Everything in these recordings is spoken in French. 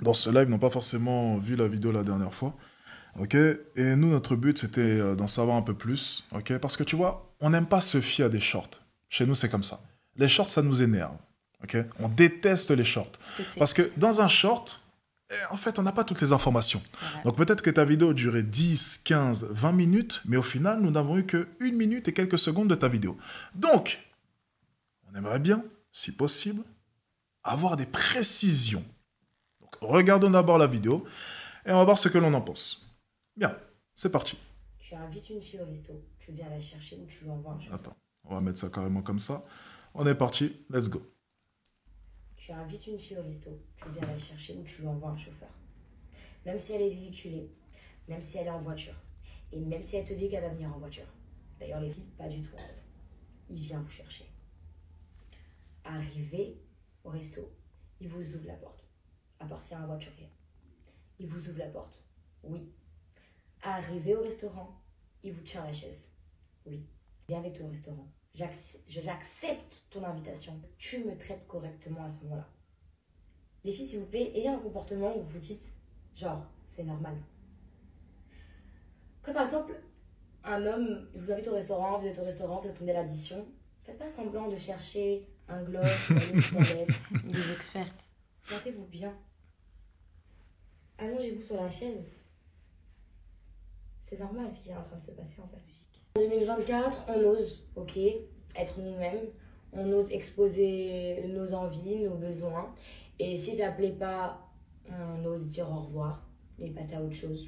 dans ce live n'ont pas forcément vu la vidéo la dernière fois. Ok? Et nous, notre but, c'était d'en savoir un peu plus. Ok? Parce que tu vois, on n'aime pas se fier à des shorts. Chez nous, c'est comme ça. Les shorts, ça nous énerve. Ok? On déteste les shorts. Tout à fait. Parce que dans un short, en fait, on n'a pas toutes les informations. Voilà. Donc peut-être que ta vidéo durait 10, 15, 20 minutes, mais au final, nous n'avons eu que 1 minute et quelques secondes de ta vidéo. Donc, on aimerait bien, si possible, avoir des précisions. Donc, regardons d'abord la vidéo et on va voir ce que l'on en pense. Bien, c'est parti. Tu invites une fille au resto, tu viens la chercher ou tu lui envoies un chauffeur. Attends, on va mettre ça carrément comme ça. On est parti, let's go. Tu invites une fille au resto, tu viens la chercher ou tu lui envoies un chauffeur. Même si elle est véhiculée, même si elle est en voiture, et même si elle te dit qu'elle va venir en voiture. D'ailleurs, les filles, pas du tout en fait. Il vient vous chercher. Arrivé au resto, il vous ouvre la porte. À part s'il y a un voiturier. Il vous ouvre la porte. Oui. Arrivé au restaurant, il vous tient la chaise. Oui. Viens avec toi au restaurant. J'accepte ton invitation. Tu me traites correctement à ce moment-là. Les filles, s'il vous plaît, ayez un comportement où vous dites, genre, c'est normal. Comme par exemple, un homme vous invite au restaurant, vous êtes au restaurant, vous attendez l'addition. Faites pas semblant de chercher un gloss, une toilette. Des expertes. Sentez-vous bien. Allongez-vous sur la chaise. C'est normal ce qui est en train de se passer en fait. En 2024, on ose, ok, être nous-mêmes. On ose exposer nos envies, nos besoins. Et si ça plaît pas, on ose dire au revoir et passer à autre chose.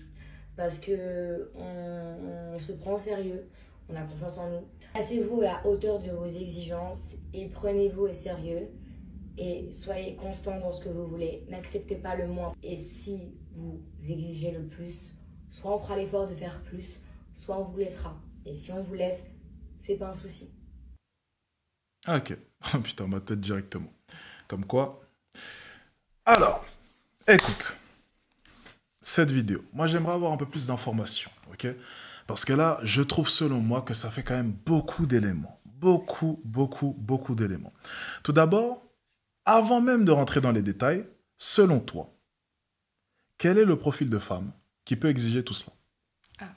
Parce que on se prend au sérieux, on a confiance en nous. Placez-vous à la hauteur de vos exigences et prenez-vous au sérieux. Et soyez constant dans ce que vous voulez. N'acceptez pas le moins. Et si vous exigez le plus, soit on fera l'effort de faire plus, soit on vous laissera. Et si on vous laisse, c'est pas un souci. Ah, ok. Oh putain, ma tête directement. Comme quoi. Alors, écoute. Cette vidéo, moi j'aimerais avoir un peu plus d'informations, ok? Parce que là, je trouve selon moi que ça fait quand même beaucoup d'éléments. Beaucoup d'éléments. Tout d'abord, avant même de rentrer dans les détails, selon toi, quel est le profil de femme qui peut exiger tout cela? Ah.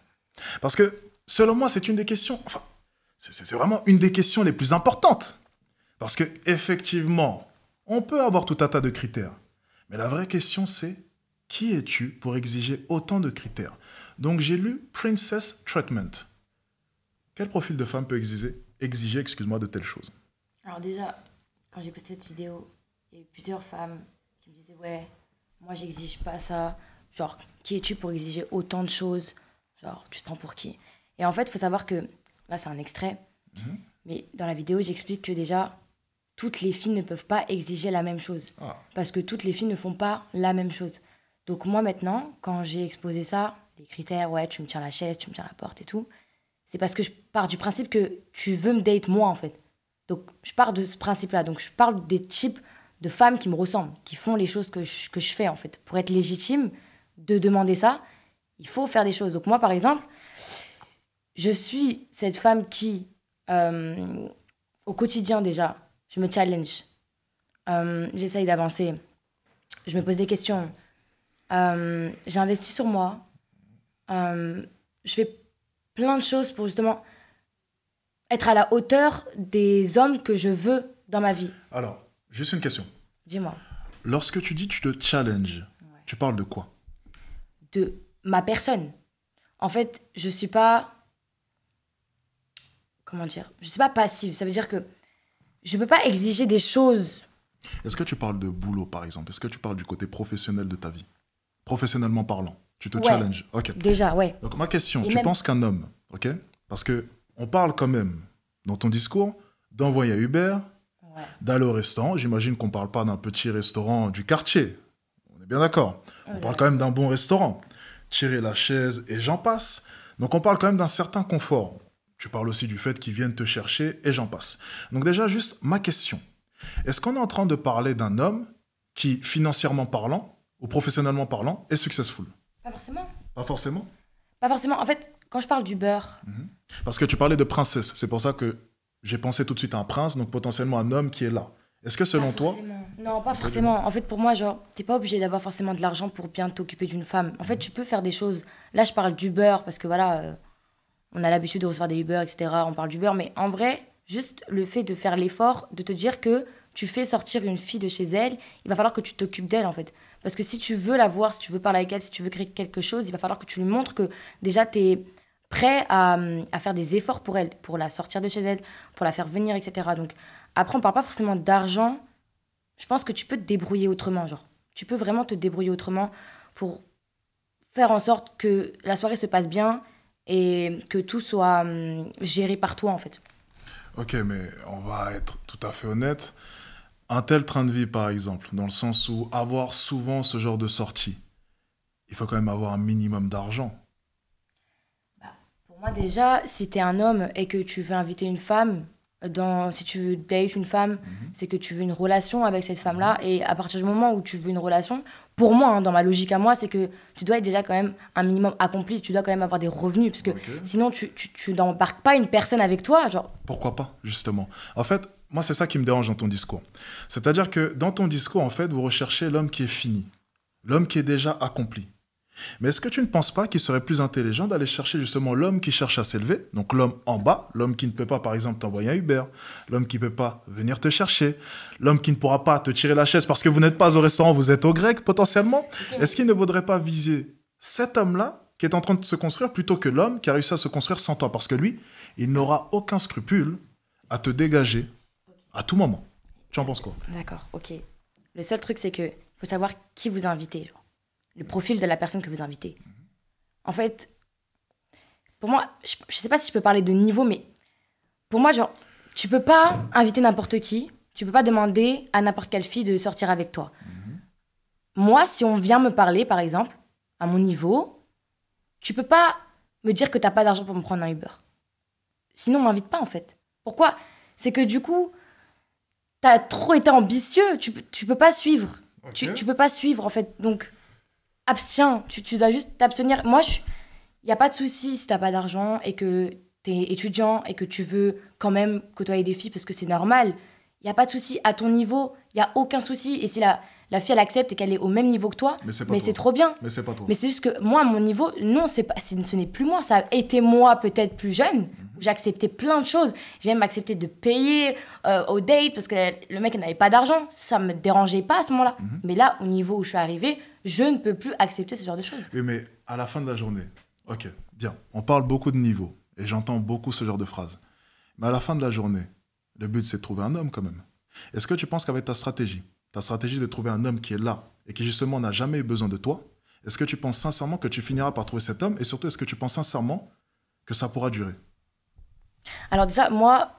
Parce que, selon moi, c'est une des questions, enfin, c'est vraiment une des questions les plus importantes. Parce que, effectivement, on peut avoir tout un tas de critères. Mais la vraie question, c'est, qui es-tu pour exiger autant de critères? Donc, j'ai lu Princess Treatment. Quel profil de femme peut exiger excuse-moi, de telles choses? Alors déjà, quand j'ai posté cette vidéo, il y a eu plusieurs femmes qui me disaient « Ouais, moi j'exige pas ça. Genre, qui es-tu pour exiger autant de choses? Genre, tu te prends pour qui ?» Et en fait, il faut savoir que, là c'est un extrait, mais dans la vidéo, j'explique que déjà, toutes les filles ne peuvent pas exiger la même chose. Ah. Parce que toutes les filles ne font pas la même chose. Donc moi maintenant, quand j'ai exposé ça, les critères, ouais, tu me tiens la chaise, tu me tiens la porte et tout, c'est parce que je pars du principe que tu veux me date moi en fait. Donc je pars de ce principe-là. Donc je parle des types de femmes qui me ressemblent, qui font les choses que je fais en fait. Pour être légitime de demander ça, il faut faire des choses. Donc moi par exemple, je suis cette femme qui, au quotidien déjà, je me challenge, j'essaye d'avancer, je me pose des questions. J'investis sur moi. Je fais plein de choses pour justement être à la hauteur des hommes que je veux dans ma vie. Alors, juste une question. Dis-moi. Lorsque tu dis tu te challenges, tu parles de quoi? De ma personne. En fait, je suis pas... Comment dire? Je suis pas passive. Ça veut dire que je peux pas exiger des choses. Est-ce que tu parles de boulot, par exemple? Est-ce que tu parles du côté professionnel de ta vie? Professionnellement parlant, tu te challenges. Ok. Déjà, ouais. Donc ma question, Et tu même- penses qu'un homme, ok? Parce que on parle quand même, dans ton discours, d'envoyer à Uber, Ouais. d'aller au restaurant. J'imagine qu'on parle pas d'un petit restaurant du quartier. On est bien d'accord. On Ouais. parle quand même d'un bon restaurant. Tirer la chaise et j'en passe. Donc on parle quand même d'un certain confort. Tu parles aussi du fait qu'ils viennent te chercher et j'en passe. Donc déjà, juste ma question. Est-ce qu'on est en train de parler d'un homme qui, financièrement parlant, ou professionnellement parlant, est successful? Pas forcément. Pas forcément. Pas forcément. En fait, quand je parle du beurre, Parce que tu parlais de princesse. C'est pour ça que j'ai pensé tout de suite à un prince, donc potentiellement un homme qui est là. Est-ce que selon toi... Non, pas forcément. En fait, pour moi, genre, t'es pas obligé d'avoir forcément de l'argent pour bien t'occuper d'une femme. En fait, tu peux faire des choses. Là, je parle d'Uber parce que voilà, on a l'habitude de recevoir des Uber, etc. On parle d'Uber, mais en vrai, juste le fait de faire l'effort, de te dire que tu fais sortir une fille de chez elle, il va falloir que tu t'occupes d'elle, en fait. Parce que si tu veux la voir, si tu veux parler avec elle, si tu veux créer quelque chose, il va falloir que tu lui montres que déjà, t'es prêt à faire des efforts pour elle, pour la sortir de chez elle, pour la faire venir, etc. Donc, après, on parle pas forcément d'argent. Je pense que tu peux te débrouiller autrement, genre. Tu peux vraiment te débrouiller autrement pour faire en sorte que la soirée se passe bien et que tout soit géré par toi, en fait. Ok, mais on va être tout à fait honnête. Un tel train de vie, par exemple, dans le sens où avoir souvent ce genre de sortie, il faut quand même avoir un minimum d'argent. Pour moi, déjà, si t'es un homme et que tu veux inviter une femme, si tu veux date une femme, c'est que tu veux une relation avec cette femme-là. Et à partir du moment où tu veux une relation, pour moi, hein, dans ma logique à moi, c'est que tu dois être déjà quand même un minimum accompli. Tu dois quand même avoir des revenus. Parce que sinon, tu n'embarques pas une personne avec toi. Genre. Pourquoi pas, justement? En fait, moi, c'est ça qui me dérange dans ton discours. C'est-à-dire que dans ton discours, en fait, vous recherchez l'homme qui est fini. L'homme qui est déjà accompli. Mais est-ce que tu ne penses pas qu'il serait plus intelligent d'aller chercher justement l'homme qui cherche à s'élever, donc l'homme en bas, l'homme qui ne peut pas par exemple t'envoyer un Uber, l'homme qui ne peut pas venir te chercher, l'homme qui ne pourra pas te tirer la chaise parce que vous n'êtes pas au restaurant, vous êtes au grec potentiellement? Est-ce qu'il ne vaudrait pas viser cet homme-là qui est en train de se construire plutôt que l'homme qui a réussi à se construire sans toi? Parce que lui, il n'aura aucun scrupule à te dégager à tout moment. Tu en penses quoi? D'accord, ok. Le seul truc, c'est que faut savoir qui vous invitez, genre. Le profil de la personne que vous invitez. En fait, pour moi, je sais pas si je peux parler de niveau, mais pour moi, genre, tu peux pas inviter n'importe qui, tu peux pas demander à n'importe quelle fille de sortir avec toi. Moi, si on vient me parler, par exemple, à mon niveau, tu peux pas me dire que t'as pas d'argent pour me prendre un Uber. Sinon, on m'invite pas, en fait. Pourquoi? C'est que du coup, t'as trop été ambitieux, tu peux pas suivre. Okay. Tu peux pas suivre, en fait, donc... Abstiens, tu dois juste t'abstenir. Moi, il n'y a pas de souci si tu n'as pas d'argent et que tu es étudiant et que tu veux quand même côtoyer des filles parce que c'est normal. Il n'y a pas de souci. À ton niveau, il n'y a aucun souci. Et si la fille, elle accepte et qu'elle est au même niveau que toi, mais c'est trop bien. Mais c'est pas toi. Mais c'est juste que moi, à mon niveau, non, ce n'est plus moi. Ça a été moi peut-être plus jeune. Où j'ai accepté plein de choses. J'ai même accepté de payer au date parce que le mec n'avait pas d'argent. Ça ne me dérangeait pas à ce moment-là. Mais là, au niveau où je suis arrivée, je ne peux plus accepter ce genre de choses. Oui, mais à la fin de la journée, ok, bien, on parle beaucoup de niveau et j'entends beaucoup ce genre de phrases. Mais à la fin de la journée, le but, c'est de trouver un homme quand même. Est-ce que tu penses qu'avec ta stratégie de trouver un homme qui est là et qui justement n'a jamais eu besoin de toi, est-ce que tu penses sincèrement que tu finiras par trouver cet homme et surtout, est-ce que tu penses sincèrement que ça pourra durer? Alors déjà, moi,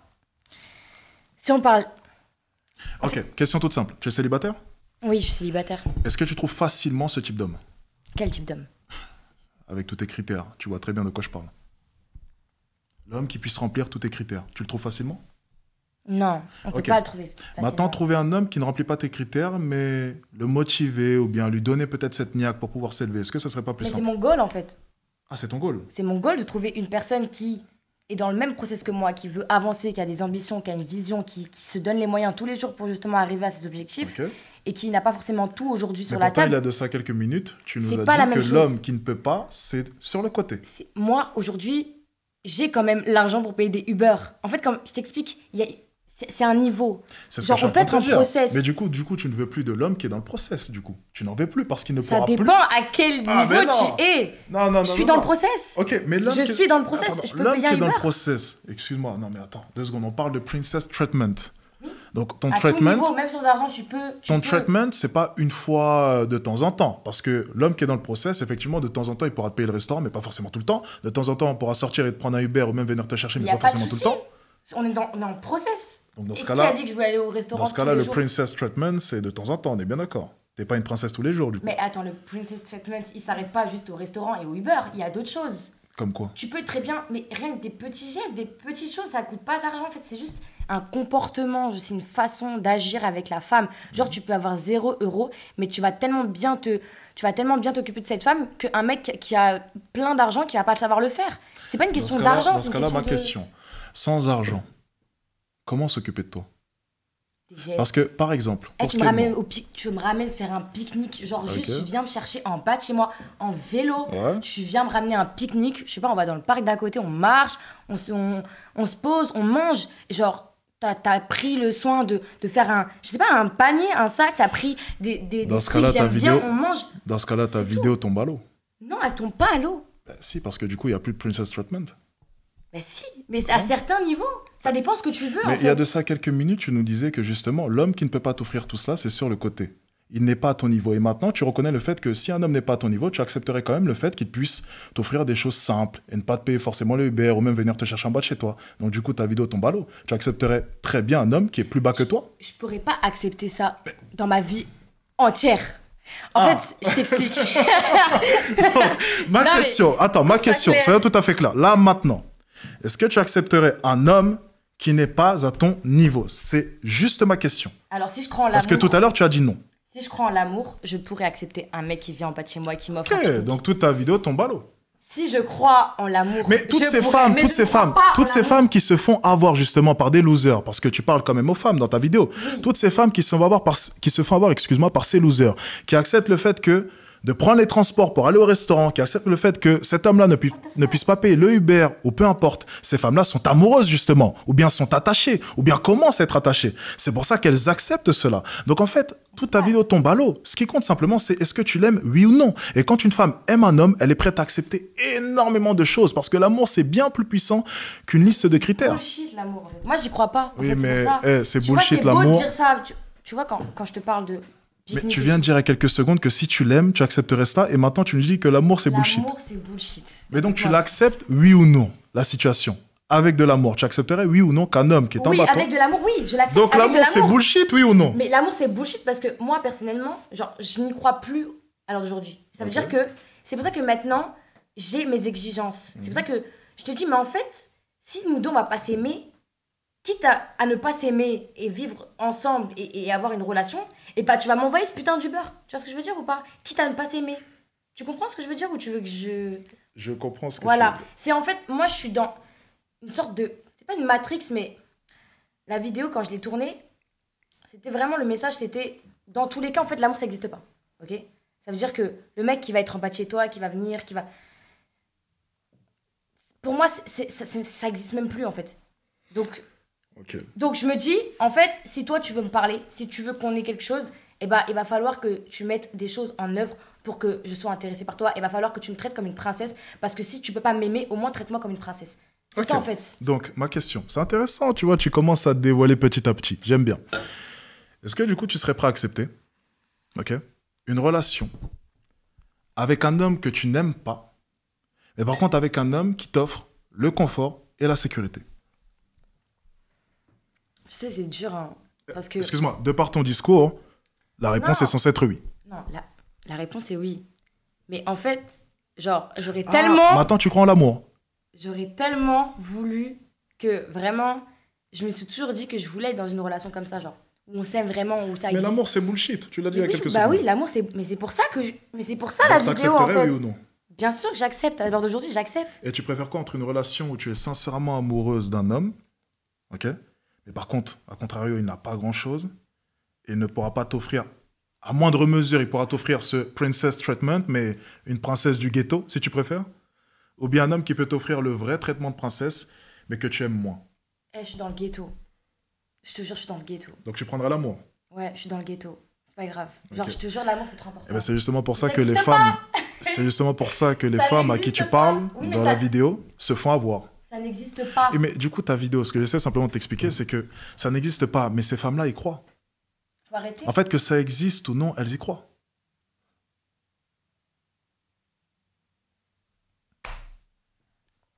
si on parle... Ok, question toute simple. Tu es célibataire? Oui, je suis célibataire. Est-ce que tu trouves facilement ce type d'homme? Quel type d'homme? Avec tous tes critères, tu vois très bien de quoi je parle. L'homme qui puisse remplir tous tes critères, tu le trouves facilement? Non, on ne peut pas le trouver facilement. Maintenant, trouver un homme qui ne remplit pas tes critères, mais le motiver ou bien lui donner peut-être cette niaque pour pouvoir s'élever, est-ce que ça serait pas plus simple? Mais c'est mon goal en fait. Ah, c'est ton goal? C'est mon goal de trouver une personne qui est dans le même process que moi, qui veut avancer, qui a des ambitions, qui a une vision, qui se donne les moyens tous les jours pour justement arriver à ses objectifs. Okay. Et qui n'a pas forcément tout aujourd'hui sur la table. Mais pourtant, il a de ça quelques minutes. Tu nous as dit que l'homme qui ne peut pas, c'est sur le côté. Moi, aujourd'hui, j'ai quand même l'argent pour payer des Uber. En fait, comme je t'explique, c'est un niveau. Genre, on peut être en process. Mais du coup, tu ne veux plus de l'homme qui est dans le process, du coup. Tu n'en veux plus parce qu'il ne pourra plus... Ça dépend à quel niveau tu es. Non, je suis dans le process. Ok, mais l'homme je suis dans le process. Je peux payer un Uber. L'homme qui est dans le process, excuse-moi, non mais attends, 2 secondes, on parle de princess treatment. Donc ton à treatment, tout niveau, même sans argent, ton treatment, c'est pas une fois de temps en temps, parce que l'homme qui est dans le process, effectivement, de temps en temps, il pourra te payer le restaurant, mais pas forcément tout le temps. De temps en temps, on pourra sortir et te prendre un Uber ou même venir te chercher, mais pas forcément tout le temps. On est dans le process. Donc dans ce cas-là, qui a dit que je voulais aller au restaurant? Dans ce cas-là, le princess treatment, c'est de temps en temps. On est bien d'accord. T'es pas une princesse tous les jours, du coup. Mais attends, le princess treatment, il s'arrête pas juste au restaurant et au Uber. Il y a d'autres choses. Comme quoi? Tu peux très bien, mais rien que des petits gestes, des petites choses, ça coûte pas d'argent. En fait, c'est juste un comportement, c'est une façon d'agir avec la femme. Genre, tu peux avoir 0 €, mais tu vas tellement bien t'occuper de cette femme qu'un mec qui a plein d'argent, qui va pas savoir le faire. C'est pas une question d'argent. Dans ce cas-là, ma question, sans argent, comment s'occuper de toi? gestes. Parce que, par exemple, Eh, pour tu ce me qui est de ramènes moi, tu me ramènes faire un pique-nique, genre juste Ok. tu viens me chercher en bas de chez moi, en vélo, Ouais. tu viens me ramener un pique-nique, je sais pas, on va dans le parc d'à côté, on marche, on se pose, on mange, genre t'as pris le soin de faire un, je sais pas, un panier, un sac, t'as pris des Dans ce fruits cas-là, que ta j'aime bien, vidéo- on mange. dans ce cas-là, ta C'est vidéo tombe à l'eau. Non, elle tombe pas à l'eau. Ben, si, parce que du coup, il n'y a plus de princess treatment. Mais si, mais c'est à certains niveaux, ça dépend ce que tu veux en Mais il y a fait. de ça quelques minutes, tu nous disais que justement, l'homme qui ne peut pas t'offrir tout cela, c'est sur le côté. Il n'est pas à ton niveau. Et maintenant, tu reconnais le fait que si un homme n'est pas à ton niveau, tu accepterais quand même le fait qu'il puisse t'offrir des choses simples et ne pas te payer forcément le Uber ou même venir te chercher en bas de chez toi. Donc du coup, ta vidéo tombe à l'eau. Tu accepterais très bien un homme qui est plus bas que toi. Je pourrais pas accepter ça dans ma vie entière. En Ah. fait, je t'explique. Ma Non, mais question, attends, ma pour que ça question, claire. soyons tout à fait clair. Là, maintenant, est-ce que tu accepterais un homme qui n'est pas à ton niveau? C'est juste ma question. Alors si je crois en Parce que l'amour, tout à l'heure, tu as dit non. si je crois en l'amour, je pourrais accepter un mec qui vient en bas de chez moi et qui m'offre un Ok, truc. donc toute ta vidéo tombe à l'eau. Si je crois en l'amour, Mais toutes je ces pourrais, femmes, mais toutes je ces ne crois femmes, pas en toutes ces l'amour. femmes qui se font avoir justement par des losers, parce que tu parles quand même aux femmes dans ta vidéo. Oui. Toutes ces femmes qui se font avoir, excuse-moi, par ces losers, qui acceptent le fait que de prendre les transports pour aller au restaurant, qui acceptent le fait que cet homme-là ne puisse pas payer le Uber ou peu importe. Ces femmes-là sont amoureuses justement, ou bien sont attachées, ou bien commencent à être attachées. C'est pour ça qu'elles acceptent cela. Donc en fait, toute ta vidéo tombe à l'eau. Ce qui compte simplement, c'est est-ce que tu l'aimes, oui ou non. Et quand une femme aime un homme, elle est prête à accepter énormément de choses, parce que l'amour, c'est bien plus puissant qu'une liste de critères. Bullshit l'amour en fait. Moi j'y crois pas. En Oui, fait, mais c'est pour ça. c'est Tu vois, bullshit c'est beau de l'amour. dire ça. Tu vois quand je te parle de Mais pique-nique tu et viens de tout, dire il y a quelques secondes que si tu l'aimes, tu accepterais ça, et maintenant tu nous dis que l'amour, c'est bullshit. l'amour c'est bullshit. Mais donc tu Voilà. l'acceptes, oui ou non, la situation. Avec de l'amour, tu accepterais, oui ou non, qu'un homme qui est en Oui, bas de toi- avec de l'amour, oui, je l'accepte. Donc avec de l'amour, c'est bullshit, oui ou non? Mais l'amour, c'est bullshit parce que moi, personnellement, genre, je n'y crois plus à l'heure d'aujourd'hui. Ça veut Ok. dire que c'est pour ça que maintenant, j'ai mes exigences. C'est pour ça que je te dis, mais en fait, si nous deux, on va pas s'aimer, quitte à ne pas s'aimer et vivre ensemble et avoir une relation, et bah, tu vas m'envoyer ce putain d'Uber. Tu vois ce que je veux dire ou pas? Quitte à ne pas s'aimer. Tu comprends ce que je veux dire ou tu veux que je... Je comprends ce que tu Voilà. veux dire. C'est en fait, moi, je suis dans une sorte de... C'est pas une matrix, mais la vidéo, quand je l'ai tournée, c'était vraiment le message, c'était... Dans tous les cas, en fait, l'amour, ça n'existe pas. Ok? Ça veut dire que le mec qui va être en bas de chez toi, qui va venir, qui va... Pour moi, ça existe même plus, en fait. Ok. Donc, je me dis, en fait, si toi, tu veux me parler, si tu veux qu'on ait quelque chose, eh ben, il va falloir que tu mettes des choses en œuvre pour que je sois intéressée par toi. Il va falloir que tu me traites comme une princesse. Parce que si tu peux pas m'aimer, au moins traite-moi comme une princesse. C'est Ok. ça, en fait. Donc, ma question, c'est intéressant, tu vois, tu commences à te dévoiler petit à petit. J'aime bien. Est-ce que du coup, tu serais prêt à accepter, ok, une relation avec un homme que tu n'aimes pas, mais par contre avec un homme qui t'offre le confort et la sécurité? Tu sais, c'est dur, hein, parce que... Excuse-moi, de par ton discours, la réponse Non. est censée être oui. Non, la réponse est oui. Mais en fait, genre, Ah, maintenant, tu crois en l'amour. j'aurais tellement voulu que vraiment, je me suis toujours dit que je voulais être dans une relation comme ça, genre, où on s'aime vraiment, où ça Mais existe. l'amour, c'est bullshit. Tu l'as dit il y a Oui, quelques bah secondes. oui, l'amour, c'est... Mais c'est pour ça que... Mais c'est pour ça la Donc, vidéo, en t'accepterais, fait. oui ou non? Bien sûr que j'accepte. À l'heure d'aujourd'hui, j'accepte. Et tu préfères quoi entre une relation où tu es sincèrement amoureuse d'un homme, ok, mais par contre, à contrario, il n'a pas grand-chose, et il ne pourra pas t'offrir, à moindre mesure, il pourra t'offrir ce princess treatment, mais une princesse du ghetto, si tu préfères, ou bien un homme qui peut t'offrir le vrai traitement de princesse, mais que tu aimes moins. Eh, je suis dans le ghetto. Je te jure, je suis dans le ghetto. Donc tu prendras l'amour. Ouais, je suis dans le ghetto. C'est pas grave. Genre, Ok. je te jure, l'amour, c'est trop important. Et ben c'est justement pour ça Ça que les n'existe femmes, c'est justement pour ça que les Ça femmes à qui n'existe tu pas. parles Oui, mais dans ça- la vidéo se font avoir. Ça n'existe pas. Et mais du coup, ta vidéo, ce que j'essaie simplement de t'expliquer, c'est que ça n'existe pas, mais ces femmes-là y croient. Faut arrêter. En fait, que ça existe ou non, elles y croient.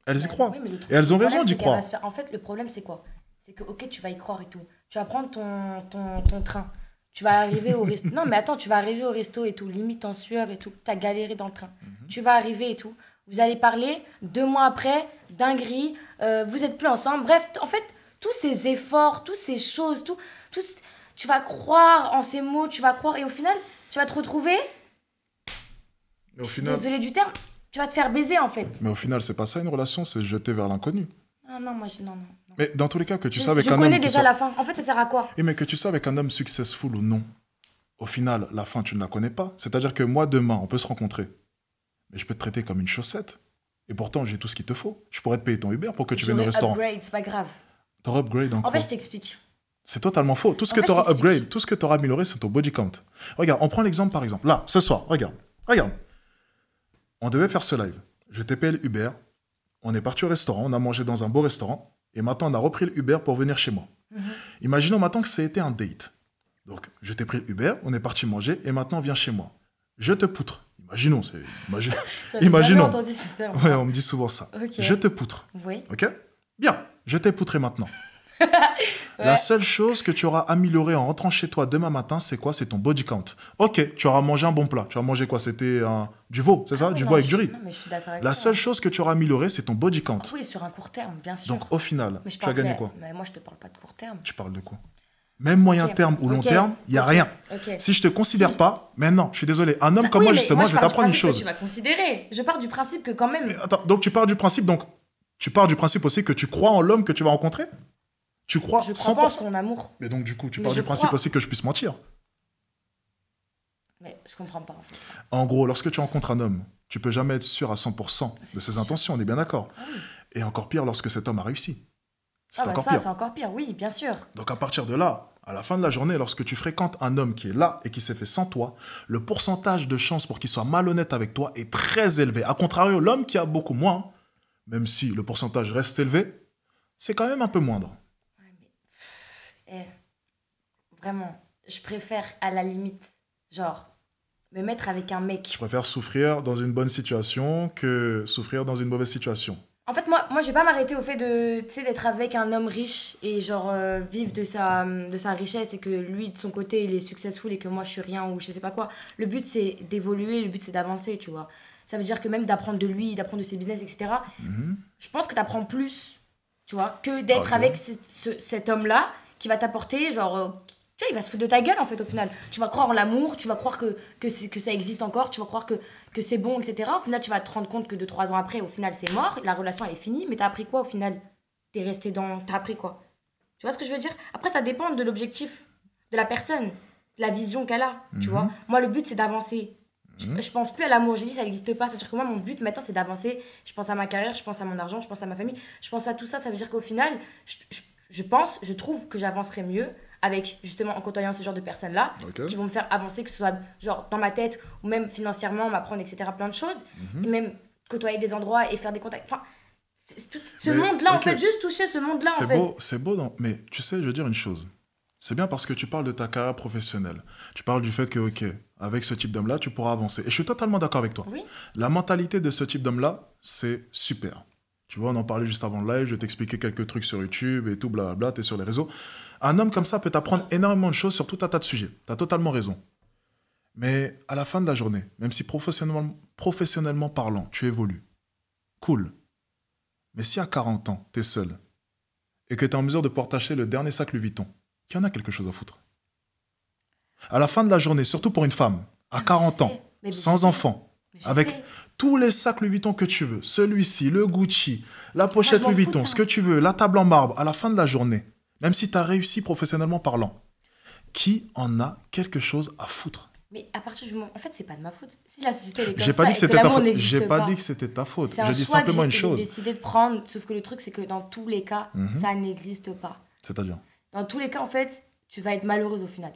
Elles y Ouais, croient. oui, mais le truc, Et elles ont le raison problème, d'y c'est qu'elle va croire. se faire- En fait, le problème, c'est quoi? C'est que, ok, tu vas y croire et tout. Tu vas prendre ton train. Tu vas arriver au resto. Non, mais attends, tu vas arriver au resto et tout, limite en sueur et tout. T'as galéré dans le train. Tu vas arriver et tout. Vous allez parler 2 mois après, dinguerie, vous êtes plus ensemble. Bref, en fait, tous ces efforts, toutes ces choses, tu vas croire en ces mots, tu vas croire. Et au final, tu vas te retrouver, Mais au final, désolé du terme, tu vas te faire baiser en fait. c'est pas ça une relation, c'est se jeter vers l'inconnu. Non, non, moi, non, non, non. Mais dans tous les cas, que tu sois avec Je un homme... connais qui déjà soit- la fin. En fait, ça sert à quoi? Et mais que tu sois avec un homme successful ou non, au final, la fin, tu ne la connais pas. C'est-à-dire que moi, demain, on peut se rencontrer. Mais je peux te traiter comme une chaussette. Et pourtant, j'ai tout ce qu'il te faut. Je pourrais te payer ton Uber pour que tu viennes au J'aurais restaurant. upgrade, c'est pas grave. T'auras upgrade en En quoi? fait, je t'explique. C'est totalement faux. Tout ce En que fait, tu auras je t'explique. upgrade, tout ce que tu auras amélioré, c'est ton body count. Regarde, on prend l'exemple par exemple. Là, ce soir, regarde. Regarde. On devait faire ce live. Je t'ai payé le Uber. On est parti au restaurant. On a mangé dans un beau restaurant. Et maintenant, on a repris le Uber pour venir chez moi. Imaginons maintenant que ça a été un date. Donc, je t'ai pris le Uber. On est parti manger. Et maintenant, on vient chez moi. Je te poutre. Imaginons. J'avais Imaginons. jamais entendu ce terme. Ouais, on me dit souvent ça. Ok. Je te poutre. Oui. Ok? Bien. Je t'ai poutré maintenant. Ouais. La seule chose que tu auras améliorée en rentrant chez toi demain matin, c'est quoi? C'est ton body count. Ok, tu auras mangé un bon plat. Tu as mangé quoi? C'était du veau, c'est ça? Ah, Du non, veau avec je- du riz. Non, mais je suis d'accord avec La toi. seule chose que tu auras améliorée, c'est ton body count. Ah oui, sur un court terme, bien sûr. Donc au final, Mais je tu as parle gagné pas- quoi? Mais moi, je te parle pas de court terme. Tu parles de quoi? Même moyen Ok. terme ou long Ok. terme, il n'y a Ok. rien. Ok. Si je te considère Si. pas, mais non, je suis désolé. Un homme Ça- comme oui, moi, mais justement, je vais pars du t'apprendre une principe que chose. Tu vas considérer. Je pars du principe que quand même. Mais attends, donc tu pars du principe, aussi que tu crois en l'homme que tu vas rencontrer? Tu crois Je 100%. crois pas en son amour. Mais donc du coup, tu Mais pars je du principe crois. aussi que je puisse mentir. Mais je comprends pas. En fait. En gros, lorsque tu rencontres un homme, tu peux jamais être sûr à 100% de C'est ses sûr. intentions, on est bien d'accord. Ah oui. Et encore pire lorsque cet homme a réussi. C'est Ah bah encore ça, pire. c'est encore pire. Oui, bien sûr. Donc à partir de là, à la fin de la journée, lorsque tu fréquentes un homme qui est là et qui s'est fait sans toi, le pourcentage de chance pour qu'il soit malhonnête avec toi est très élevé. A contrario, l'homme qui a beaucoup moins, même si le pourcentage reste élevé, c'est quand même un peu moindre. Ouais, mais... Vraiment, je préfère à la limite, genre, me mettre avec un Je mec. préfère souffrir dans une bonne situation que souffrir dans une mauvaise situation. En fait, moi je vais pas m'arrêter au fait de, tu sais, d'être avec un homme riche et genre vivre de sa richesse et que lui, de son côté, il est successful et que moi, je suis rien ou je sais pas quoi. Le but, c'est d'évoluer, le but, c'est d'avancer, tu vois. Ça veut dire que même d'apprendre de lui, d'apprendre de ses business, etc., je pense que t'apprends plus, tu vois, que d'être Ok. avec cet homme-là qui va t'apporter, genre... tu vois, il va se foutre de ta gueule, en fait, au final. Tu vas croire en l'amour, tu vas croire que ça existe encore, tu vas croire que c'est bon, etc. Au final, tu vas te rendre compte que 2-3 ans après, au final, c'est mort, la relation, elle est finie, mais t'as appris quoi, au final? T'es resté dans... T'as appris quoi? Tu vois ce que je veux dire? Après, ça dépend de l'objectif de la personne, de la vision qu'elle a, tu vois. Moi, le but, c'est d'avancer. Je pense plus à l'amour, j'ai dit, ça n'existe pas. C'est-à-dire que moi, mon but, maintenant, c'est d'avancer. Je pense à ma carrière, je pense à mon argent, je pense à ma famille, je pense à tout ça. Ça veut dire qu'au final, je trouve que j'avancerai mieux avec, justement, en côtoyant ce genre de personnes-là, Ok. qui vont me faire avancer, que ce soit, genre, dans ma tête, ou même financièrement, m'apprendre, etc., plein de choses. Et même côtoyer des endroits et faire des contacts. Enfin, c'est tout ce Mais, monde-là, en ok. fait, juste toucher ce monde-là, en fait. C'est beau, non? Mais tu sais, je veux dire une chose. C'est bien parce que tu parles de ta carrière professionnelle. Tu parles du fait que, ok, avec ce type d'homme-là, tu pourras avancer. Et je suis totalement d'accord avec toi. Oui. La mentalité de ce type d'homme-là, c'est super. Tu vois, on en parlait juste avant le live, je t'expliquais quelques trucs sur YouTube et tout, blablabla, t'es sur les réseaux. Un homme comme ça peut t'apprendre énormément de choses sur tout un tas de sujets. T'as totalement raison. Mais à la fin de la journée, même si professionnellement parlant, tu évolues, cool. Mais si à 40 ans, t'es seul, et que t'es en mesure de pouvoir t'acheter le dernier sac Louis Vuitton, qui en a quelque chose à foutre. À la fin de la journée, surtout pour une femme, à 40 ans, Mais je sans sais. enfant, Mais je avec sais. tous les sacs Louis Vuitton que tu veux, celui-ci, le Gucci, la pochette je m'en Louis fous de Vuitton, ça. ce que tu veux, la table en marbre, à la fin de la journée, même si tu as réussi professionnellement parlant, qui en a quelque chose à foutre? Mais à partir du moment... En fait, c'est pas de ma faute. Si la société elle est comme J'ai pas ça dit que et c'était ta l'amour faute. n'existe J'ai pas dit que c'était ta faute. C'est un Je dis choix simplement que une j'ai chose. décidé de prendre. Sauf que le truc, c'est que dans tous les cas, ça n'existe pas. C'est-à-dire, Dans tous les cas, en fait, tu vas être malheureuse au final.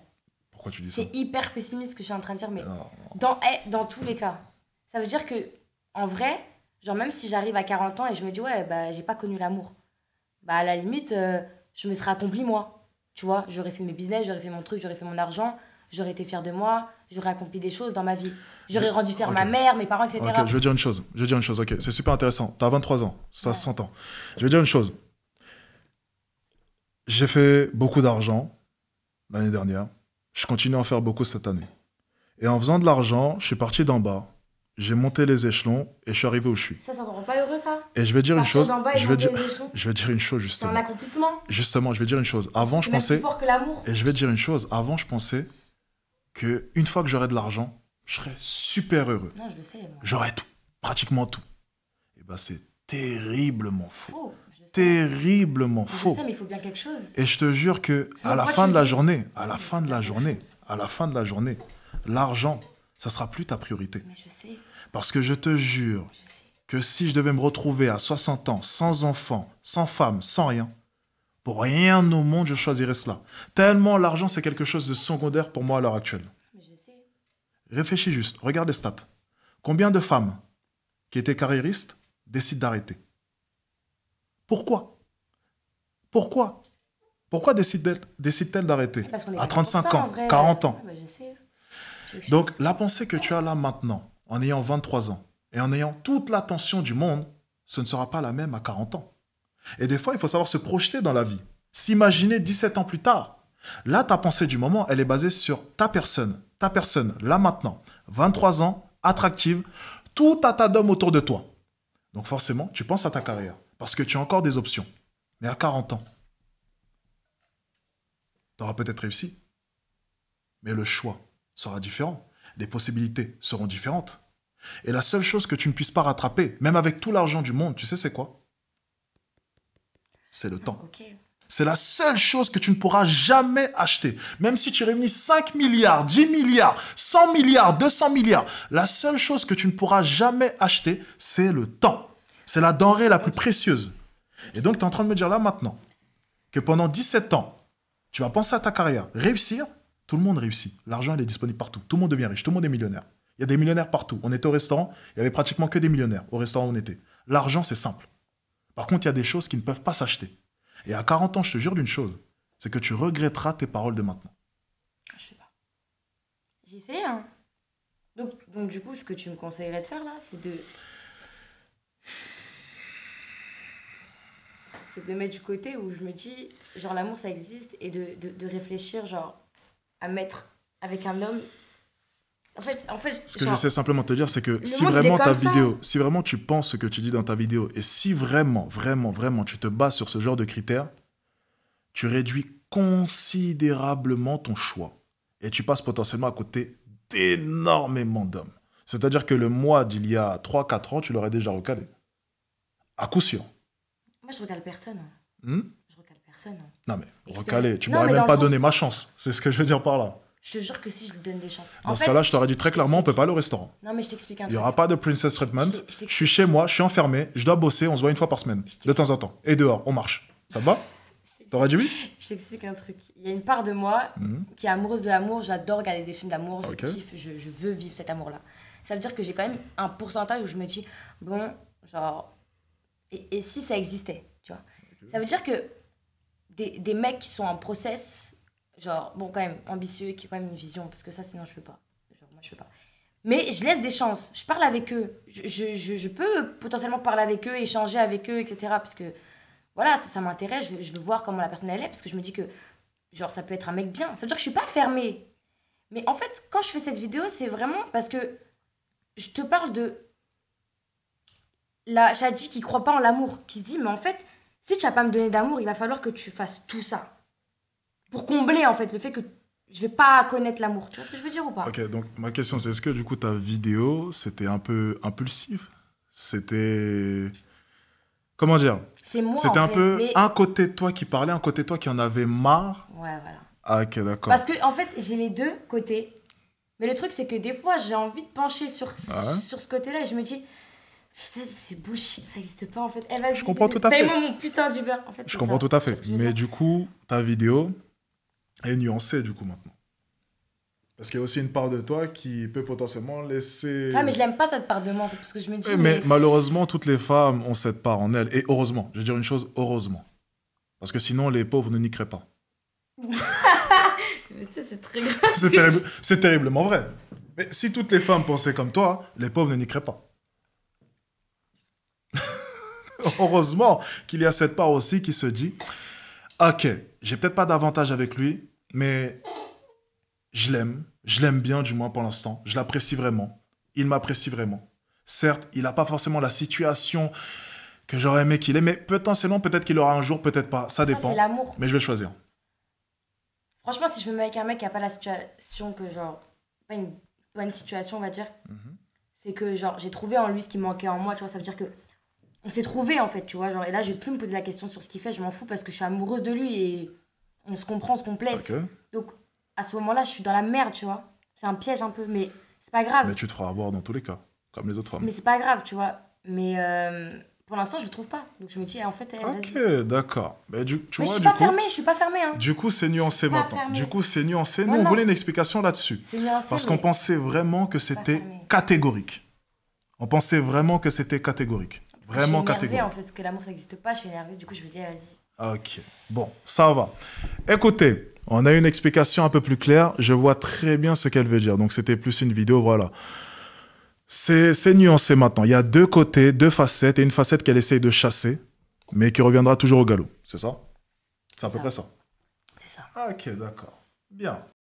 pourquoi tu dis ça? C'est hyper pessimiste ce que je suis en train de dire, mais Non, dans tous les cas. Ça veut dire que, en vrai, genre même si j'arrive à 40 ans et je me dis, ouais, bah, j'ai pas connu l'amour, bah, à la limite, je me serais accomplie moi. Tu vois, j'aurais fait mes business, j'aurais fait mon truc, j'aurais fait mon argent, j'aurais été fière de moi, j'aurais accompli des choses dans ma vie. J'aurais rendu fière Ok. ma mère, mes parents, etc. Ok, je vais dire une chose. Ok, c'est super intéressant. T'as 23 ans, ça se s'entend. Je vais dire une chose. J'ai fait beaucoup d'argent l'année dernière. Je continue à en faire beaucoup cette année. Et en faisant de l'argent, je suis parti d'en bas. J'ai monté les échelons et je suis arrivé où je suis. Ça te rend pas heureux, ça? Et je vais dire une Partir chose. d'en bas et Je vais monter dire, les échelons. je vais dire une chose C'est un justement. accomplissement. Justement, je vais dire une chose. Avant, je C'est même pensais. plus fort que l'amour. Et je vais te dire une chose. Avant, je pensais que une fois que j'aurais de l'argent, je serais super heureux. Non, je le sais, moi. J'aurais tout, pratiquement tout. Et ben c'est terriblement faux. Faux, je terriblement Je faux. sais, mais il faut bien quelque chose. Et je te jure que Sinon, à la pourquoi fin tu de la le dis? journée, à la fin de la journée, l'argent, ça sera plus ta priorité. Mais je sais, Parce que je te jure je sais. que si je devais me retrouver à 60 ans, sans enfant, sans femme, sans rien, pour rien au monde, je choisirais cela. Tellement l'argent, c'est quelque chose de secondaire pour moi à l'heure actuelle. Mais je sais. Réfléchis juste, regarde les stats. Combien de femmes qui étaient carriéristes décident d'arrêter? Pourquoi? Pourquoi? Pourquoi décident-elles d'arrêter? Parce qu'on est À pas là pour 35 ça, en ans, vrai. 40 ans. Ouais, bah, je sais. Donc, la pensée que tu as là maintenant, en ayant 23 ans, et en ayant toute l'attention du monde, ce ne sera pas la même à 40 ans. Et des fois, il faut savoir se projeter dans la vie. S'imaginer 17 ans plus tard. Là, ta pensée du moment, elle est basée sur ta personne, là maintenant. 23 ans, attractive, tout un tas d'hommes autour de toi. Donc forcément, tu penses à ta carrière, parce que tu as encore des options. Mais à 40 ans, tu auras peut-être réussi, mais le choix sera différent. Les possibilités seront différentes. Et la seule chose que tu ne puisses pas rattraper, même avec tout l'argent du monde, tu sais c'est quoi? C'est le temps. Ok. C'est la seule chose que tu ne pourras jamais acheter. Même si tu réunis 5 milliards, 10 milliards, 100 milliards, 200 milliards, la seule chose que tu ne pourras jamais acheter, c'est le temps. C'est la denrée la plus précieuse. Et donc, tu es en train de me dire là maintenant que pendant 17 ans, tu vas penser à ta carrière, réussir, tout le monde réussit. L'argent, il est disponible partout. Tout le monde devient riche, tout le monde est millionnaire. Il y a des millionnaires partout. On était au restaurant, il y avait pratiquement que des millionnaires au restaurant où on était. L'argent, c'est simple. Par contre, il y a des choses qui ne peuvent pas s'acheter. Et à 40 ans, je te jure d'une chose, c'est que tu regretteras tes paroles de maintenant. Je sais pas. J'ai essayé, hein. Donc, du coup, ce que tu me conseillerais de faire, là, c'est de mettre du côté où je me dis, genre, l'amour, ça existe, et de réfléchir, genre, à mettre avec un homme... En fait Ce que genre, je sais simplement te dire, c'est que si monde, il est vraiment ta comme ça. vidéo, si vraiment tu penses ce que tu dis dans ta vidéo, et si vraiment, vraiment, vraiment tu te bases sur ce genre de critères, tu réduis considérablement ton choix. Et tu passes potentiellement à côté d'énormément d'hommes. C'est-à-dire que le moi d'il y a 3-4 ans, tu l'aurais déjà recalé. À coup sûr. moi, je recale personne. Hein. Hmm? Je recale personne. Hein. Non mais, Expéri- recalé, tu Non, m'aurais mais même dans pas le sens- donné ma chance. C'est ce que je veux dire par là. Je te jure que si je lui donne des chances. Dans ce cas-là, je t'aurais dit très clairement, on peut t'explique. pas aller au restaurant. Non, mais je t'explique un Il truc. n'y aura pas de princess treatment. Je t'explique. Je suis chez moi, je suis enfermé, je dois bosser, on se voit une fois par semaine, de temps en temps. Et dehors, on marche. Ça te va? T'aurais dit oui? Je t'explique un truc. Il y a une part de moi Mhm. qui est amoureuse de l'amour. J'adore regarder des films d'amour. Je Ok. kiffe. Je veux vivre cet amour-là. Ça veut dire que j'ai quand même un pourcentage où je me dis, bon, genre... Et si ça existait, tu vois? Ça veut dire que des mecs qui sont en process, genre, bon, quand même, ambitieux, qui ont quand même une vision, parce que ça, sinon, je peux pas. Genre, moi, je peux pas. Mais je laisse des chances. Je parle avec eux. Je peux potentiellement parler avec eux, échanger avec eux, etc. Parce que, voilà, ça m'intéresse. Je veux voir comment la personne, elle est, parce que je me dis que, genre, ça peut être un mec bien. Ça veut dire que je suis pas fermée. Mais en fait, quand je fais cette vidéo, c'est vraiment parce que je te parle de la Shadi qui croit pas en l'amour, qui se dit, mais en fait, si tu vas pas me donner d'amour, il va falloir que tu fasses tout ça. Pour combler, en fait, le fait que je vais pas connaître l'amour. Tu vois ce que je veux dire ou pas? Ok, donc ma question c'est, est-ce que du coup ta vidéo, c'était un peu impulsif? C'était... Comment dire? C'est moi, C'était en un fait, peu mais- un côté de toi qui parlait, un côté de toi qui en avait marre. Ouais, voilà. Ah ok, d'accord. Parce que, en fait, j'ai les deux côtés. Mais le truc, c'est que des fois, j'ai envie de pencher sur ce côté-là et je me dis, putain, c'est bullshit, ça existe pas, en fait. Eh, vas-y, Je comprends tout à fait. paye-moi mon putain d'Uber. En fait, Je c'est comprends ça. tout à Tu vois fait. ce que je veux Mais dire? du coup, ta vidéo est nuancée du coup maintenant. Parce qu'il y a aussi une part de toi qui peut potentiellement laisser... Ah, mais je l'aime pas cette part de moi, en fait, parce que je me dis, Oui, mais malheureusement, toutes les femmes ont cette part en elles. Et heureusement, je vais dire une chose, heureusement. Parce que sinon, les pauvres ne niqueraient pas. Mais tu sais, c'est très grave. C'est terriblement vrai. Mais si toutes les femmes pensaient comme toi, les pauvres ne niqueraient pas. Heureusement qu'il y a cette part aussi qui se dit, ok, j'ai peut-être pas d'avantage avec lui, mais je l'aime bien du moins pour l'instant, je l'apprécie vraiment, il m'apprécie vraiment. Certes, il n'a pas forcément la situation que j'aurais aimé qu'il ait, mais potentiellement, peut-être qu'il aura un jour, peut-être pas, ça Ça, dépend. c'est l'amour. Mais je vais le choisir. Franchement, si je me mets avec un mec qui a pas la situation que, genre, pas une bonne situation, on va dire, Mhm. c'est que, genre, j'ai trouvé en lui ce qui manquait en moi, tu vois, ça veut dire que on s'est trouvés en fait, tu vois. Genre, et là, je vais plus me poser la question sur ce qu'il fait, je m'en fous parce que je suis amoureuse de lui et on se comprend, on se complète. Ok. Donc, à ce moment-là, je suis dans la merde, tu vois. C'est un piège un peu, mais c'est pas grave. Mais tu te feras avoir dans tous les cas, comme les autres femmes. Mais c'est pas grave, tu vois. Mais pour l'instant, je le trouve pas. Donc, je me dis, en fait, Ok, vas-y. d'accord. Mais tu Mais vois, je suis du pas coup, fermée, je suis pas fermée. Hein. du coup, c'est nuancé pas maintenant. fermée. Du coup, c'est nuancé. Nous, Ouais, on non, voulait une c'est- explication là-dessus. C'est nuancé. Parce mais qu'on pensait vraiment que c'était fermé. catégorique. On pensait vraiment que c'était catégorique. Vraiment je suis énervée, catégorique. en fait, que l'amour, ça n'existe pas. Je suis énervée, du coup, je me dis, vas-y. Ok, bon, ça va. Écoutez, on a une explication un peu plus claire. Je vois très bien ce qu'elle veut dire. Donc, c'était plus une vidéo, voilà. C'est nuancé maintenant. Il y a deux côtés, deux facettes, et une facette qu'elle essaye de chasser, mais qui reviendra toujours au galop. C'est ça? C'est à peu Ça. près ça. C'est ça. Ok, d'accord. Bien.